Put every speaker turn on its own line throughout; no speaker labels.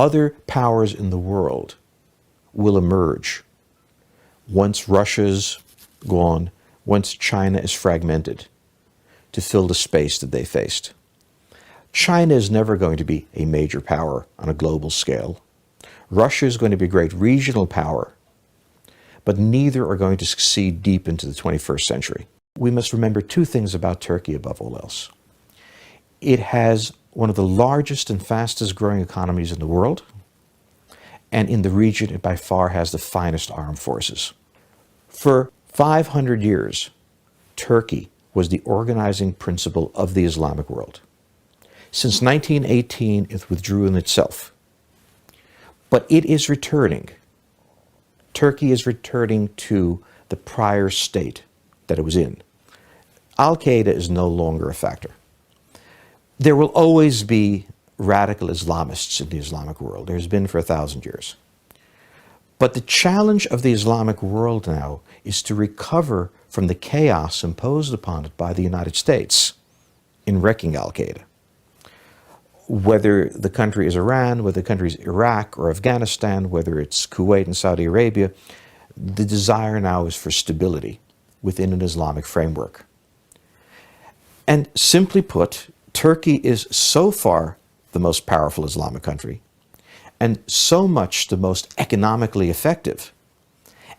Other powers in the world will emerge once Russia's gone, once China is fragmented, to fill the space that they faced. China is never going to be a major power on a global scale. Russia is going to be a great regional power, but neither are going to succeed deep into the 21st century. We must remember two things about Turkey above all else. It has one of the largest and fastest growing economies in the world, and in the region it by far has the finest armed forces. For 500 years, Turkey was the organizing principle of the Islamic world. Since 1918, it withdrew in itself. But it is returning. Turkey is returning to the prior state that it was in. Al-Qaeda is no longer a factor. There will always be radical Islamists in the Islamic world. There's been for 1,000 years. But the challenge of the Islamic world now is to recover from the chaos imposed upon it by the United States in wrecking Al-Qaeda. Whether the country is Iran, whether the country is Iraq or Afghanistan, whether it's Kuwait and Saudi Arabia, the desire now is for stability within an Islamic framework. And simply put, Turkey is so far the most powerful Islamic country, and so much the most economically effective,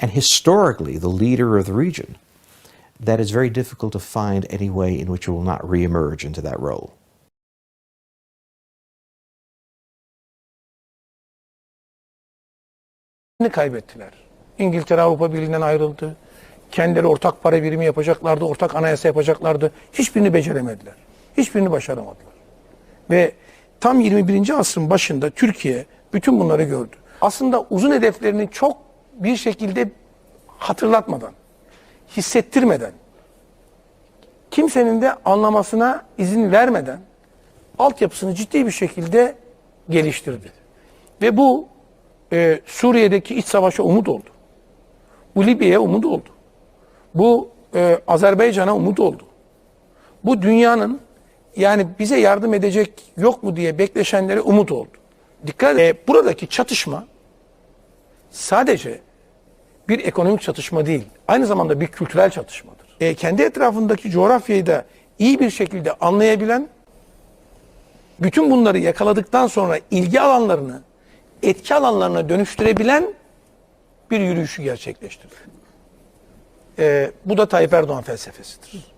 and historically the leader of the region, that it's very difficult to find any way in which it will not re-emerge into that role.
Kaybettiler. İngiltere Avrupa Birliği'nden ayrıldı. Kendileri ortak para birimi yapacaklardı, ortak anayasa yapacaklardı. Hiçbirini beceremediler. Hiçbirini başaramadılar. Ve tam 21. asrın başında Türkiye bütün bunları gördü. Aslında uzun hedeflerini çok bir şekilde hatırlatmadan, hissettirmeden, kimsenin de anlamasına izin vermeden altyapısını ciddi bir şekilde geliştirdi. Ve bu Suriye'deki iç savaşa umut oldu. Bu Libya'ya umut oldu. Bu Azerbaycan'a umut oldu. Bu dünyanın yani bize yardım edecek yok mu diye bekleşenlere umut oldu. Dikkat edin. Buradaki çatışma sadece bir ekonomik çatışma değil, aynı zamanda bir kültürel çatışmadır. Kendi etrafındaki coğrafyayı da iyi bir şekilde anlayabilen, bütün bunları yakaladıktan sonra ilgi alanlarını etki alanlarına dönüştürebilen bir yürüyüşü gerçekleştirdi. Bu da Tayyip Erdoğan felsefesidir.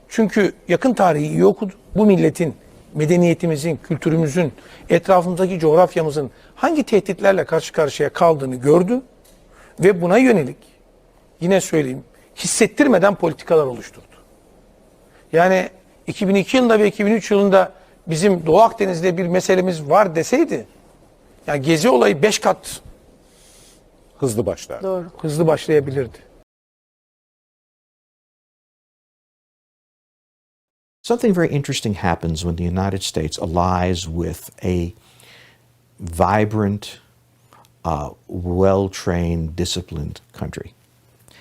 Çünkü yakın tarihi iyi okudu. Bu milletin, medeniyetimizin, kültürümüzün, etrafımızdaki coğrafyamızın hangi tehditlerle karşı karşıya kaldığını gördü ve buna yönelik, yine söyleyeyim, hissettirmeden politikalar oluşturdu. Yani 2002 yılında ve 2003 yılında bizim Doğu Akdeniz'de bir meselemiz var deseydi, yani Gezi olayı 5 kat
hızlı başlar.
Doğru. Hızlı başlayabilirdi.
Something very interesting happens when the United States allies with a vibrant, well-trained, disciplined country.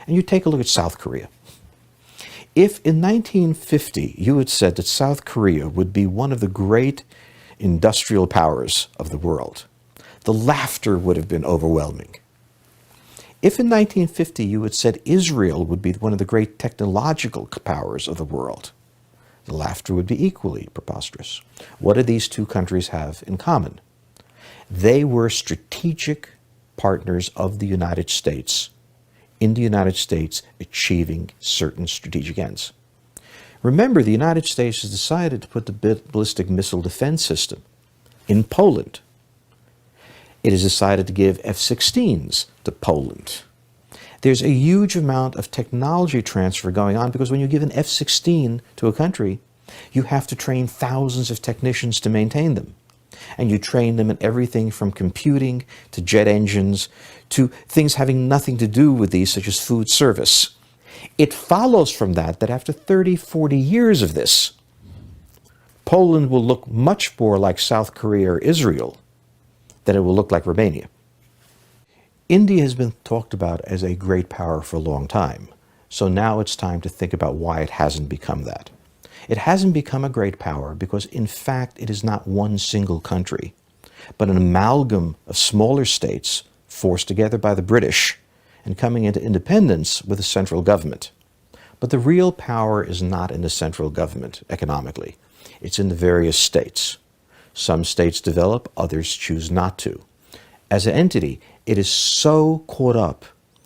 And you take a look at South Korea. If in 1950 you had said that South Korea would be one of the great industrial powers of the world, the laughter would have been overwhelming. If in 1950 you had said Israel would be one of the great technological powers of the world, the laughter would be equally preposterous. What did these two countries have in common? They were strategic partners of the United States, in the United States achieving certain strategic ends. Remember, the United States has decided to put the ballistic missile defense system in Poland. It has decided to give F-16s to Poland. There's a huge amount of technology transfer going on because when you give an F-16 to a country, you have to train thousands of technicians to maintain them. And you train them in everything from computing to jet engines to things having nothing to do with these, such as food service. It follows from that that after 30, 40 years of this, Poland will look much more like South Korea or Israel than it will look like Romania. India has been talked about as a great power for a long time. So now it's time to think about why it hasn't become that. It hasn't become a great power because, in fact, it is not one single country, but an amalgam of smaller states forced together by the British and coming into independence with a central government. But the real power is not in the central government economically. It's in the various states. Some states develop, others choose not to. As an entity, it is so caught up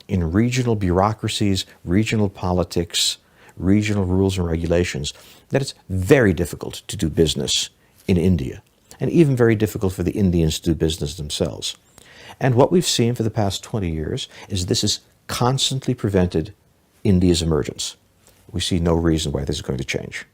in regional bureaucracies, regional politics, regional rules and regulations, that it's very difficult to do business in India, and even very difficult for the Indians to do business themselves. And what we've seen for the past 20 years is this has constantly prevented India's emergence. We see no reason why this is going to change.